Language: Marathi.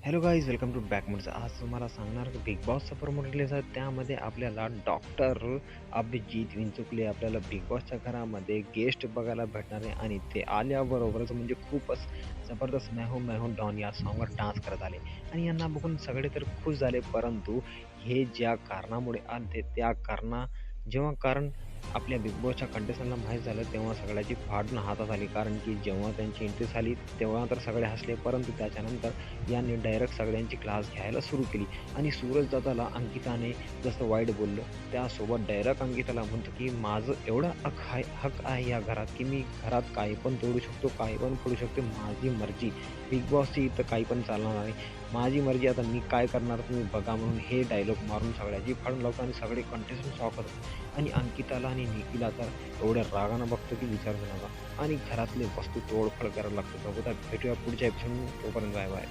Hello guys, welcome to back moods. आज तुम्हाला सांगणार की बिग बॉसचा प्रोमो रिलीज आहे. त्यामध्ये आपल्याला डॉक्टर अभिजित विंचुकले आपल्याला बिग बॉसच्या घरामध्ये गेस्ट बघायला भेटणार आहे आणि ते आल्याबरोबरच म्हणजे खूपच जबरदस्त मैं हूं डॉन या सॉन्गवर डान्स करत आले आणि यांना बघून सगळे तर खुश झाले. परंतु हे ज्या कारणामुळे आले त्या कारण आपल्या बिग बॉसच्या कंटेस्टंटला माहीत झालं तेव्हा सगळ्याची फाडून हातात आली. कारण की जेव्हा त्यांची एंट्री झाली तेव्हा तर सगळे हसले, परंतु त्याच्यानंतर यांनी डायरेक्ट सगळ्यांची क्लास घ्यायला सुरू केली आणि सूरज दादाला अंकिताने जसं वाईट बोललं, त्यासोबत डायरेक्ट अंकिताला म्हणतो की माझं एवढा हक आहे या घरात, की मी घरात काही पण तोडू शकतो, काही पण फोडू शकतो. माझी मर्जी. बिग बॉसची इथं काही पण चालणार नाही. माझी मर्जी, आता मी काय करणार तुम्ही बघा, म्हणून हे डायलॉग मारून सगळ्याची फाडून लावतो आणि सगळे कंटेस्टंट शॉक होतात आणि अंकिताला आणि निखिला तर एवढ्या रागानं बघतो की विचारू नका आणि घरातले वस्तू तोडफोड करायला लागतो. बघू, भेटूया पुढच्या एपिसोड. तोपर्यंत बाय बाय.